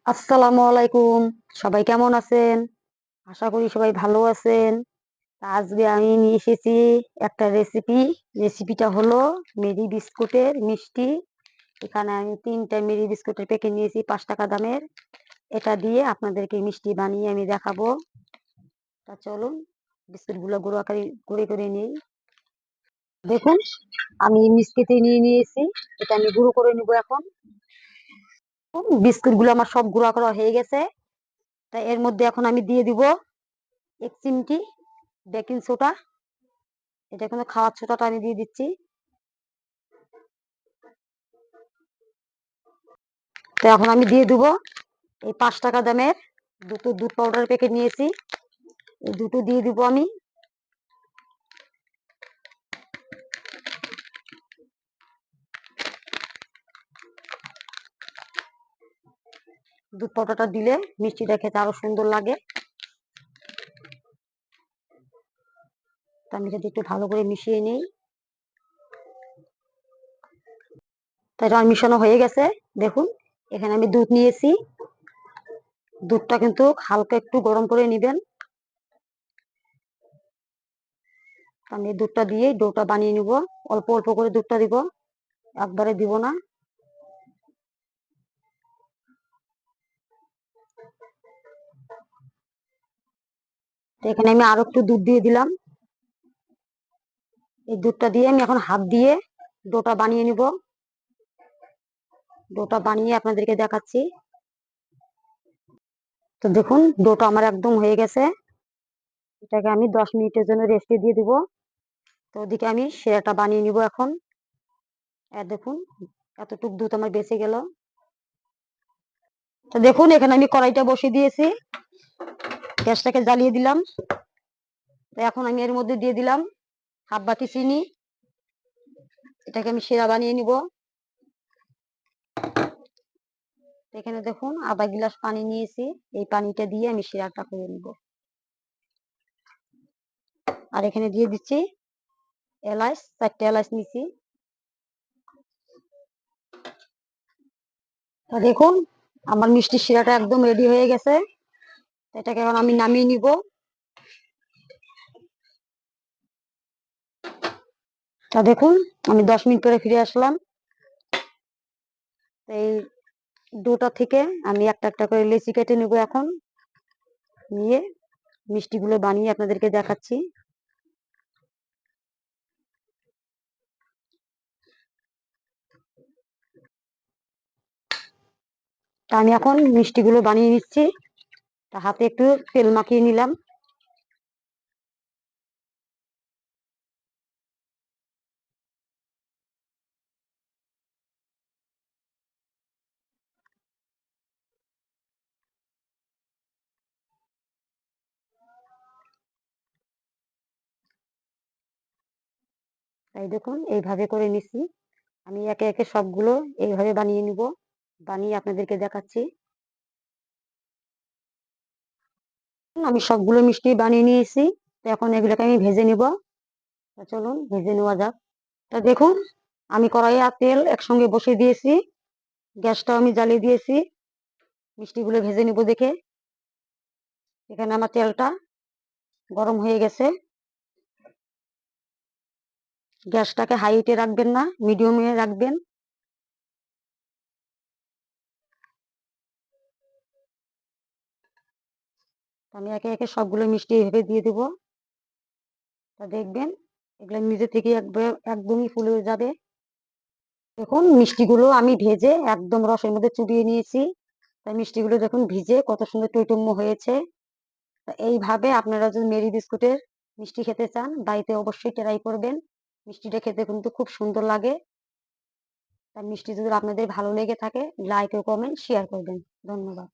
আসসালামু আলাইকুম। সবাই কেমন আছেন? আশা করি সবাই ভালো আছেন। আজকে আমি নিয়ে এসেছি একটা রেসিপি। রেসিপিটা হলো মেরি বিস্কুটের মিষ্টি। এখানে আমি ৩ টা মেরি বিস্কুটের প্যাকেট নিয়েছি ৳৫ দামের। এটা দিয়ে আপনাদেরকে মিষ্টি বানিয়ে আমি দেখাবো। তা চলুন বিস্কুটগুলো গুঁড়ো করে নেই। দেখুন আমি মিক্সিতে নিয়ে নিয়েছি। এটা আমি গুঁড়ো করে নিব এখন। বিস্কুটগুলো আমার সব গুঁড়া করা হয়ে গেছে। তা এর মধ্যে এখন আমি দিয়ে দিব ১ চিমটি বেকিং সোডা। এটা কিন্তু খাওয়ার সোডাটা আমি দিয়ে দিচ্ছি। তো এখন আমি দিয়ে দিব এই ৳৫ দামের দুটো দুধ পাউডারের প্যাকেট নিয়েছি। এই দুটো দিয়ে দিব আমি। দুধ পাউডারটা দিলে মিষ্টিটা খেতে আরো সুন্দর লাগে। তো আমি এটা একটু ভালো করে মিশিয়ে নিই। তো এটা আমার মিশানো হয়ে গেছে। দেখুন এখানে আমি দুধ নিয়েছি। দুধটা কিন্তু হালকা একটু গরম করে নিবেন। আমি দুধটা দিয়ে ডোটা বানিয়ে নিব। অল্প অল্প করে দুধটা দিব, একবারে দিব না। তো এখানে আমি আরো একটু দুধ দিয়ে দিলাম। এই দুধটা দিয়ে আমি এখন হাত দিয়ে ডোটা বানিয়ে নিব। ডোটা বানিয়ে আপনাদেরকে দেখাচ্ছি। তো দেখুন ডোটা আমার একদম হয়ে গেছে। এটাকে আমি 10 মিনিটের জন্য রেস্টে দিয়ে দিব। তো ওদিকে আমি সেরাটা বানিয়ে নিব এখন। দেখুন এতটুক দুধ আমার বেঁচে গেল। তো দেখুন এখানে আমি কড়াইটা বসিয়ে দিয়েছি। গ্যাসটাকে জ্বালিয়ে দিলাম। তো এখন আমি এর মধ্যে দিয়ে দিলাম হাফ বাটি চিনি। এটাকে আমি সেরা বানিয়ে নিব। এখানে দেখুন আধা গ্লাস পানি নিয়েছি। এই পানিটা দিয়ে আমি সেরাটা করে নিব। আর এখানে দিয়ে দিচ্ছি এলাচ, 4টে এলাচ নিয়েছি। তো দেখুন আমার মিষ্টি শিরাটা একদম রেডি হয়ে গেছে। এটাকে এখন আমি নামিয়ে নিব। তা দেখুন আমি 10 মিনিট পরে ফিরে আসলাম। এই ডোটা থেকে আমি একটা একটা করে লেচি কেটে নেব এখন। নিয়ে মিষ্টিগুলো বানিয়ে আপনাদেরকে দেখাচ্ছি। তা আমি এখন মিষ্টিগুলো বানিয়ে নিচ্ছি। তা হাতে একটু তেল মাখিয়ে নিলাম। তাই দেখুন এইভাবে করে নিচ্ছি। আমি একে একে সবগুলো এইভাবে বানিয়ে নিব। বানিয়ে আপনাদেরকে দেখাচ্ছি। আমি সবগুলো মিষ্টি বানিয়ে নিয়েছি। তো এখন এগুলোকে আমি ভেজে নিব। তা চলুন ভেজে নেওয়া যাক। তা দেখুন আমি কড়াইয়ে আর তেল একসঙ্গে বসিয়ে দিয়েছি। গ্যাসটাও আমি জ্বালিয়ে দিয়েছি মিষ্টিগুলো ভেজে নিব দেখে। এখানে আমার তেলটা গরম হয়ে গেছে। গ্যাসটাকে হাইটে রাখবেন না, মিডিয়ামে রাখবেন। আমি একে একে সবগুলো মিষ্টি এভাবে দিয়ে দেব। তা দেখবেন এগুলো নিজে থেকে একদমই ফুলে যাবে। দেখুন মিষ্টিগুলো আমি ভেজে একদম রসের মধ্যে চুবিয়ে নিয়েছি। তাই মিষ্টিগুলো দেখুন ভিজে কত সুন্দর টইটুম্ব হয়েছে। এইভাবে আপনারা যদি মেরি বিস্কুটের মিষ্টি খেতে চান বাড়িতে অবশ্যই ট্রাই করবেন। মিষ্টিটা খেতে কিন্তু খুব সুন্দর লাগে। তাই মিষ্টি যদি আপনাদের ভালো লেগে থাকে লাইক ও কমেন্ট শেয়ার করবেন। ধন্যবাদ।